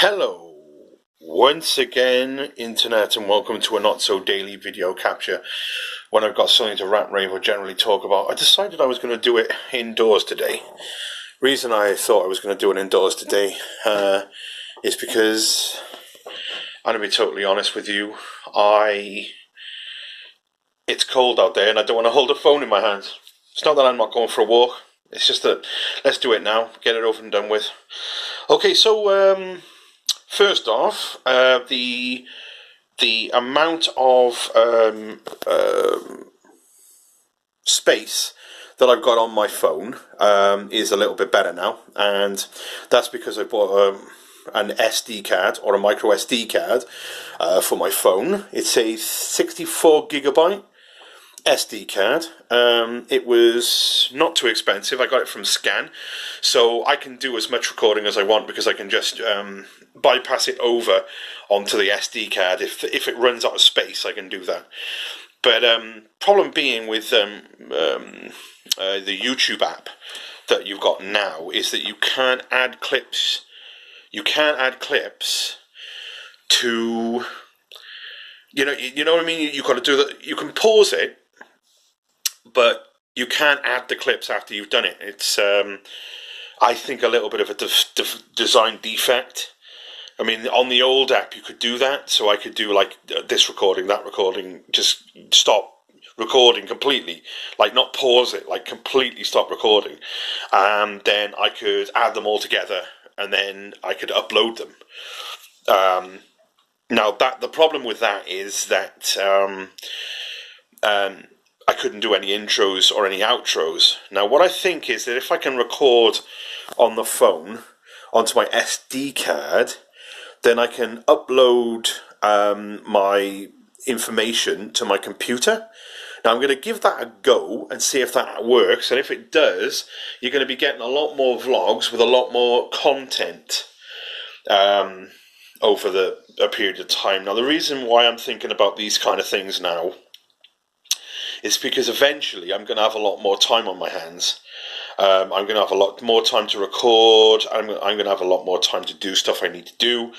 Hello, once again, Internet, and welcome to a not-so-daily video capture. When I've got something to rant, rave, or generally talk about, I decided I was going to do it indoors today. Reason I thought I was going to do it indoors today is because, I'm going to be totally honest with you, it's cold out there and I don't want to hold a phone in my hands. It's not that I'm not going for a walk, it's just that, let's do it now, get it over and done with. Okay, so, first off, the amount of space that I've got on my phone is a little bit better now, and that's because I bought an SD card or a micro SD card for my phone. It's a 64 gigabyte SD card. It was not too expensive. I got it from Scan, so I can do as much recording as I want because I can just bypass it over onto the SD card. If it runs out of space, I can do that. But problem being with the YouTube app that you've got now is that you can't add clips. You can't add clips to, you know what I mean. You got to do that. You can pause it, but you can't add the clips after you've done it. It's, I think, a little bit of a design defect. I mean, on the old app, you could do that. So I could do, like, this recording, that recording, just stop recording completely. Like, not pause it, like, completely stop recording. And then I could add them all together, and then I could upload them. Now, the problem with that is that I couldn't do any intros or any outros. Now, what I think is that if I can record on the phone onto my SD card, then I can upload my information to my computer. Now, I'm going to give that a go and see if that works. And if it does, you're going to be getting a lot more vlogs with a lot more content over a period of time. Now, the reason why I'm thinking about these kind of things now is because eventually I'm going to have a lot more time on my hands. I'm going to have a lot more time to record. I'm going to have a lot more time to do stuff I need to do.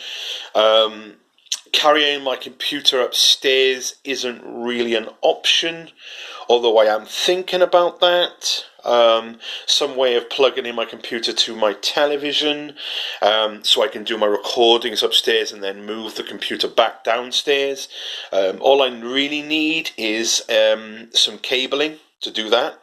Carrying my computer upstairs isn't really an option, although I am thinking about that. Some way of plugging in my computer to my television, so I can do my recordings upstairs and then move the computer back downstairs. All I really need is some cabling to do that.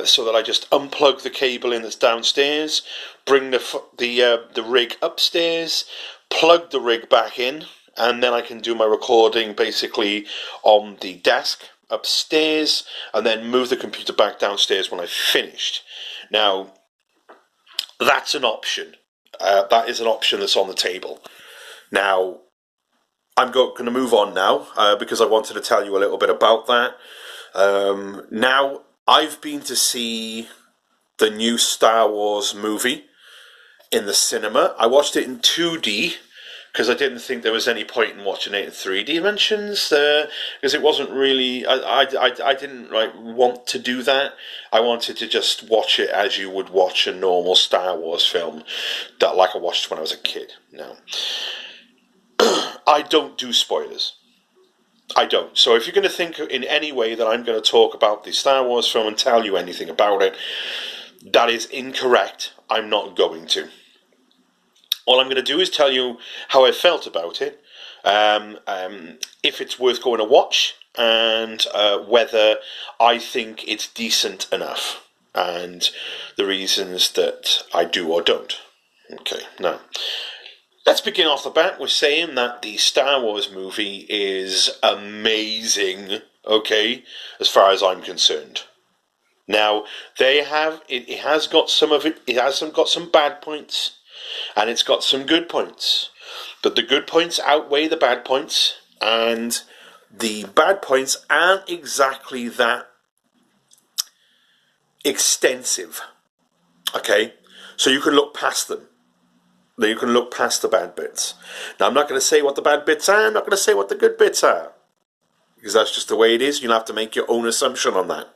So that I just unplug the cable in that's downstairs, bring the rig upstairs, plug the rig back in, and then I can do my recording basically on the desk upstairs, and then move the computer back downstairs when I've finished. Now, that's an option. That is an option that's on the table. Now, I'm going to move on now because I wanted to tell you a little bit about that. Now, I've been to see the new Star Wars movie in the cinema. I watched it in 2D because I didn't think there was any point in watching it in 3D dimensions because it wasn't really. I didn't want to do that. I wanted to just watch it as you would watch a normal Star Wars film, like I watched when I was a kid. Now, I don't do spoilers. I don't. So if you're going to think in any way that I'm going to talk about the Star Wars film and tell you anything about it, that is incorrect. I'm not going to. All I'm going to do is tell you how I felt about it, if it's worth going to watch, and whether I think it's decent enough, and the reasons that I do or don't. Okay, now, let's begin off the bat with saying that the Star Wars movie is amazing, okay, as far as I'm concerned. Now, it has got some bad points, and it's got some good points. But the good points outweigh the bad points, and the bad points aren't exactly that extensive, okay? So you can look past them. You can look past the bad bits. Now, I'm not going to say what the bad bits are. I'm not going to say what the good bits are. Because that's just the way it is. You'll have to make your own assumption on that.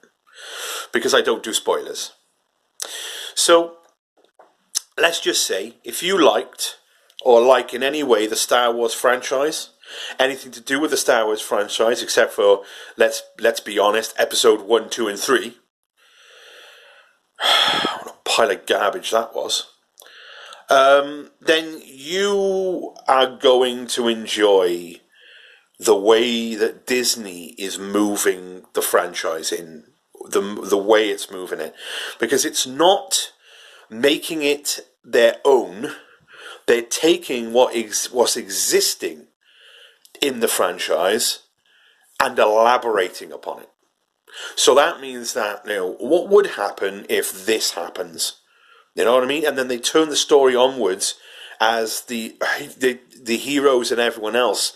Because I don't do spoilers. So, let's just say, if you liked or like in any way the Star Wars franchise, anything to do with the Star Wars franchise, except for let's be honest, Episode 1, 2, and 3. What a pile of garbage that was. Then you are going to enjoy the way that Disney is moving the franchise in the way it's moving it, because it's not making it their own. They're taking what's existing in the franchise and elaborating upon it. So that means that, what would happen if this happens? You know what I mean? And then they turn the story onwards as the heroes and everyone else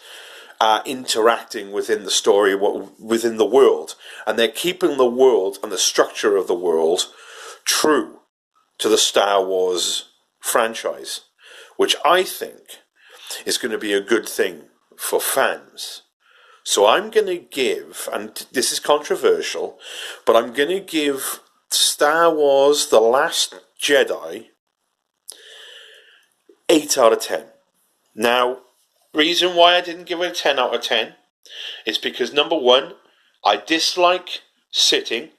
are interacting within the story, within the world. And they're keeping the world and the structure of the world true to the Star Wars franchise, which I think is going to be a good thing for fans. So I'm going to give, and this is controversial, but I'm going to give Star Wars The Last Jedi 8 out of 10. Now, reason why I didn't give it a 10 out of 10 is because, number one, I dislike sitting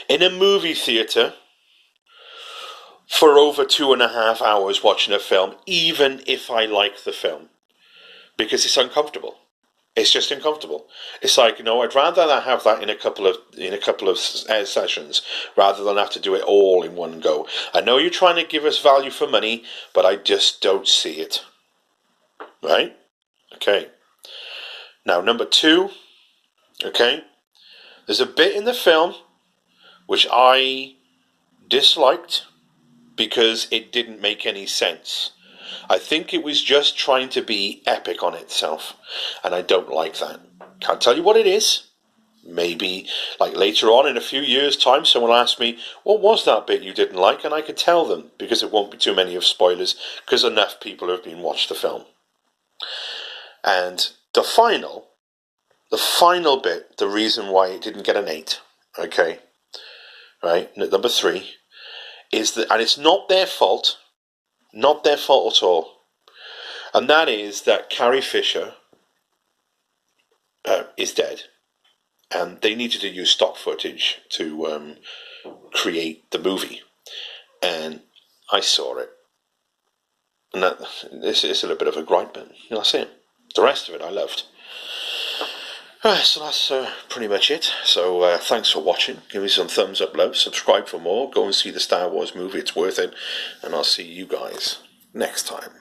in a movie theatre for over 2.5 hours watching a film, even if I like the film, because it's uncomfortable. It's just uncomfortable. It's like, I'd rather have that in a couple of sessions rather than have to do it all in one go. I know you're trying to give us value for money, but I just don't see it. Right? Okay. Now, number two, okay, there's a bit in the film which I disliked because it didn't make any sense. I think it was just trying to be epic on itself, and I don't like that. Can't tell you what it is. Maybe, like later on in a few years' time, someone will ask me, what was that bit you didn't like? And I could tell them, because it won't be too many of spoilers, because enough people have been watched the film. And the final bit, the reason why it didn't get an 8, okay, right, number 3, is that, and it's not their fault at all, and that is that Carrie Fisher is dead, and they needed to use stock footage to create the movie, and I saw it, and this is a little bit of a gripe, but that's it. The rest of it I loved. So that's pretty much it. So thanks for watching. Give me some thumbs up below. Subscribe for more. Go and see the Star Wars movie. It's worth it. And I'll see you guys next time.